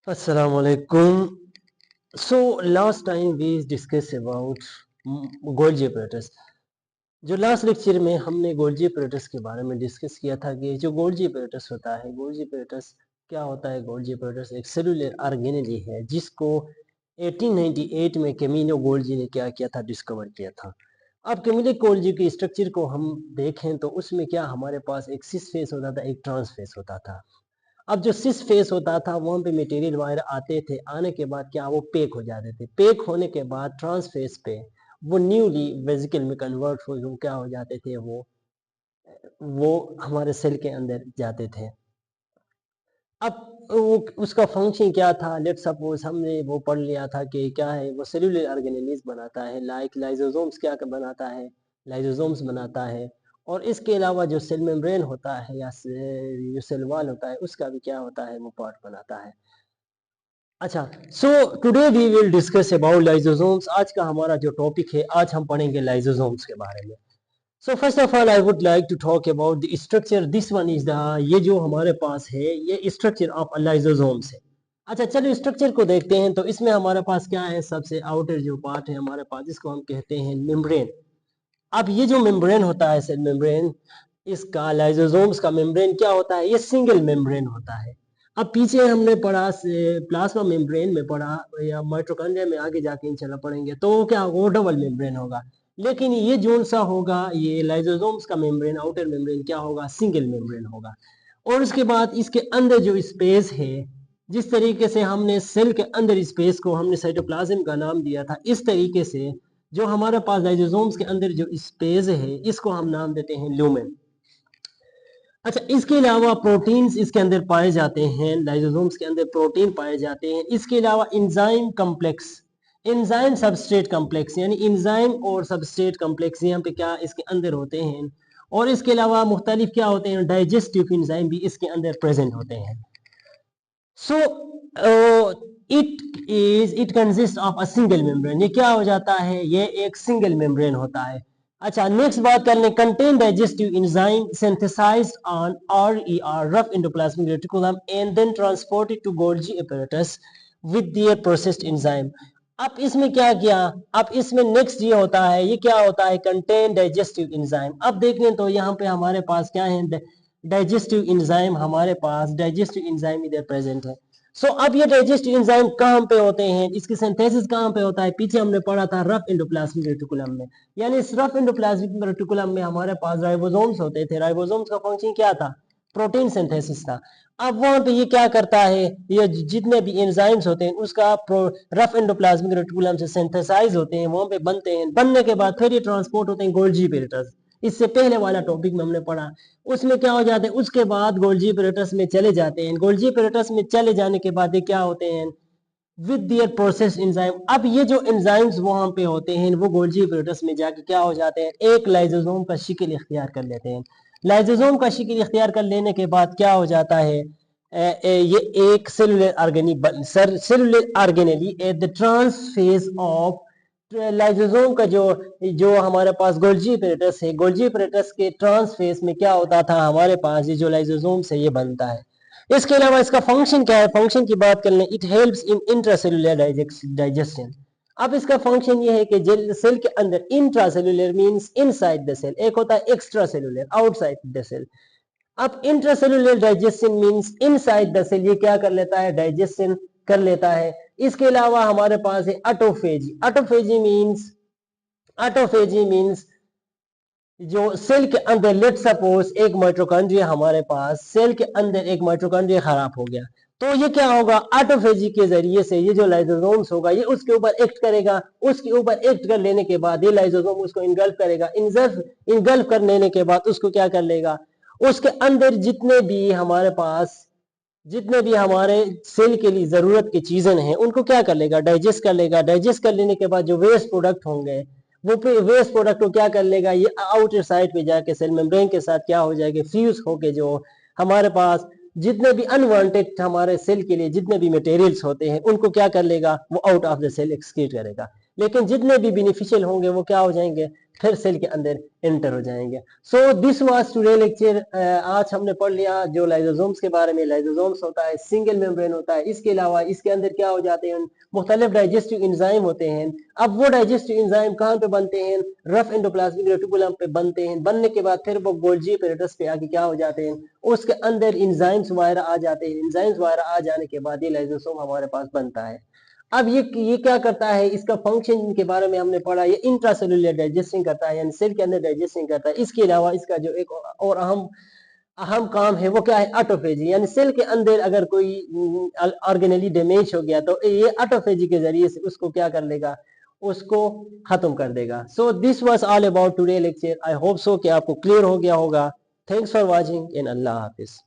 Assalamu alaikum. So last time we discussed about Golgi apparatus. जो last lecture में हमने Golgi apparatus के बारे में डिस्कस किया था कि जो गोल्जी apparatus होता है, गोल्जी apparatus क्या होता है? गोल्जी apparatus एक सेलुलर ऑर्गेनेली है जिसको 1898 में कैमिलो गोल्जी ने क्या किया था? डिस्कवर किया था। अब कैमिलो गोल्जी के स्ट्रक्चर को हम देखें तो उसमें क्या हमारे पास एक सिस फेस होता था, एक ट्रांस फेस होता था। अब जो सिस फेस होता था वहाँ पे मटेरियल वायर आते थे, आने के बाद क्या वो पैक हो जाते थे। पैक होने के बाद ट्रांस फेस पे वो न्यूली वेसिकल में कन्वर्ट हो क्या हो जाते थे, वो हमारे सेल के अंदर जाते थे। अब वो उसका फंक्शन क्या था? लेट सपोज हमने वो पढ़ लिया था कि क्या है, वो सेलुलर ऑर्गेनेल्स बनाता है, लाइक लाइसोसोम्स क्या बनाता है? लाइसोसोम्स बनाता है। और इसके अलावा जो सेल मेम्ब्रेन होता है या जो सेल वॉल होता है उसका भी क्या होता है? वो पार्ट बनाता है। अच्छा, so today we will discuss about lysosomes. आज का हमारा जो टॉपिक है, आज हम पढ़ेंगे लाइसोसोम्स के बारे में। So first of all I would like to talk about the structure. This one is the, ये जो हमारे पास है ये स्ट्रक्चर ऑफ लाइसोसोम्स है। अच्छा चलो स्ट्रक्चर को देखते हैं। तो इसमें हमारे पास क्या है? सबसे आउटर जो पार्ट है हमारे पास, जिसको हम कहते हैं मेम्ब्रेन। अब ये जो मेम्ब्रेन होता है, सेल मेम्ब्रेन, इसका लाइसोसोम्स का मेम्ब्रेन क्या होता है? ये सिंगल मेम्ब्रेन होता है। अब पीछे हमने पढ़ा प्लाज्मा मेम्ब्रेन में पढ़ा, या माइटोकॉन्ड्रिया में आगे जाके इंशाल्लाह पढ़ेंगे, तो क्या होगा? वो डबल मेम्ब्रेन होगा। लेकिन ये जोन सा होगा, ये लाइसोसोम्स का मेम्ब्रेन, आउटर मेम्ब्रेन क्या होगा? सिंगल मेम्ब्रेन होगा। और उसके बाद इसके अंदर जो स्पेस है, जिस तरीके से हमने सेल के अंदर स्पेस को हमने साइटोप्लाज्म का नाम दिया था, इस तरीके से जो हमारे पास लाइसोसोम्स के अंदर जो स्पेस है इसको हम नाम देते हैं ल्यूमेन। अच्छा, इसके अलावा प्रोटीन्स इसके अंदर पाए जाते हैं, लाइसोसोम्स के अंदर प्रोटीन पाए जाते हैं। इसके अलावा enzyme complex, enzyme substrate complex, यानी एंजाइम और सबस्ट्रेट कम्प्लेक्स यहाँ पे क्या इसके अंदर होते हैं। और इसके अलावा मुख्तलिफ क्या होते हैं? डाइजेस्टिव एंजाइम भी इसके अंदर प्रेजेंट होते हैं। So it consist of a single membrane. ये क्या हो जाता है? ये एक सिंगल मेम्ब्रेन होता है। अच्छा, नेक्स्ट बात कर लें। Contain digestive enzyme synthesized on RER, rough endoplasmic reticulum, and then transported to Golgi apparatus with their processed enzyme. अब इसमें क्या किया? अब इसमें नेक्स्ट ये होता है, ये क्या होता है? Contain digestive enzyme. अब देखें तो यहाँ पे हमारे पास क्या है? डाइजेस्टिव एंजाइम, हमारे पास डाइजेस्टिव एंजाइम इधर प्रेजेंट है। सो अब ये डाइजेस्टिव एंजाइम कहाँ पे होते हैं? इसकी सिंथेसिस कहाँ पे होता है? पीछे हमने पढ़ा था रफ एंडोप्लाज्मिक रेटिकुलम में। यानी इस रफ एंडोप्लाज्मिक रेटिकुलम में हमारे पास राइबोसोम्स होते थे। राइबोसोम्स का फंक्शन क्या था? प्रोटीन सिंथेसिस था। अब वहां पे ये क्या करता है? ये जितने भी एंजाइम्स होते हैं उसका रफ एंडोप्लाज्मिक रेटिकुलम से सिंथेसाइज होते हैं, वहां पे बनते हैं। बनने के बाद फिर ये ट्रांसपोर्ट होते हैं गोल्गी apparatus। इससे पहले वाला टॉपिक में हमने पढ़ा, उसमें क्या हो जाते हैं? उसके बाद गोल्गी apparatus में चले जाते हैं। गोल्गी apparatus में चले जाने के बाद ये क्या होते हैं? With their process enzyme. अब ये जो एंजाइम्स वहां पे होते हैं वो गोल्गी apparatus में जाके क्या हो जाते हैं? एक लाइसोसोम का शिकल इख्तियार कर लेते हैं। लाइसोसोम का शिकल इख्तियार कर लेने के बाद क्या हो जाता है? ये एक cellular organelle at the trans face of lysosome का जो जो हमारे पास गोल्गी apparatus है, गोल्गी apparatus के ट्रांस फेज में क्या होता था? हमारे पास ये जो लाइसोसोम है ये बनता है। इसके अलावा इसका फंक्शन क्या है? फंक्शन की बात कर लें, it helps in intracellular digestion. अब इसका फंक्शन ये है कि सेल के अंदर, intracellular means inside the cell, एक होता है extra cellular outside the cell. अब intracellular digestion means inside the cell, ये क्या कर लेता है? डाइजेशन कर लेता है। इसके अलावा हमारे पास है ऑटोफेजी। ऑटोफेजी मींस जो सेल के अंदर, लेट सपोज एक माइटोकॉन्ड्रिया, हमारे पास सेल के अंदर एक माइटोकॉन्ड्रिया खराब हो गया, तो ये क्या होगा? ऑटोफेजी के जरिए से ये जो लाइसोसोम्स होगा ये उसके ऊपर एक्ट करेगा। उसके ऊपर एक्ट कर लेने के बाद ये लाइसोसोम उसको इनगल्फ करेगा। इनगल्फ कर लेने के बाद उसको क्या कर लेगा? उसके अंदर जितने भी हमारे सेल के लिए जरूरत की चीजें हैं उनको क्या कर लेगा? डाइजेस्ट कर लेगा। डाइजेस्ट कर लेने के बाद जो वेस्ट प्रोडक्ट होंगे, वो वेस्ट प्रोडक्ट को क्या कर लेगा? ये आउटर साइड पे जाके सेल मेम्ब्रेन के साथ क्या हो जाएगा? फ्यूज होके जो हमारे पास जितने भी अनवांटेड हमारे सेल के लिए जितने भी मटेरियल्स होते हैं उनको क्या कर लेगा? वो out of the cell excrete करेगा। लेकिन जितने भी बेनिफिशियल होंगे वो क्या हो जाएंगे, फिर सेल के अंदर एंटर हो जाएंगे। So this was today lecture. आज हमने पढ़ लिया जो लाइजोसोम्स के बारे में। लाइजोसोम्स होता है सिंगल मेम्ब्रेन होता है, इसके अलावा इसके अंदर क्या हो जाते हैं, मुख्तलिफ डाइजेस्टिव इंजाइम होते हैं। अब वो डाइजेस्टिव इंजाइम कहाँ पे बनते हैं, रफ एंडोप्लाज्मिक रेटिकुलम पे बनते हैं। बनने के बाद फिर वो गोल्जी एपैरेटस पे आके क्या हो जाते हैं, उसके अंदर इंजाइम्स वगैरह आ जाते हैं। इंजाइम्स वगैरह आ जाने के बाद ये लाइजोसोम हमारे पास बनता है। अब ये क्या करता है, इसका फंक्शन के बारे में हमने पढ़ा, ये इंट्रासेलुलर डाइजेस्टिंग करता है, यानी सेल के अंदर डाइजेस्टिंग करता है। इसके अलावा इसका जो एक और अहम अहम काम है वो क्या है, ऑटोफेजी, यानी सेल के अंदर अगर कोई ऑर्गेनेली डैमेज हो गया तो ये ऑटोफेजी के जरिए से उसको क्या कर लेगा, उसको खत्म कर देगा। So this was all about today lecture. I hope so कि आपको क्लियर हो गया होगा। Thanks for watching and Allah Hafiz.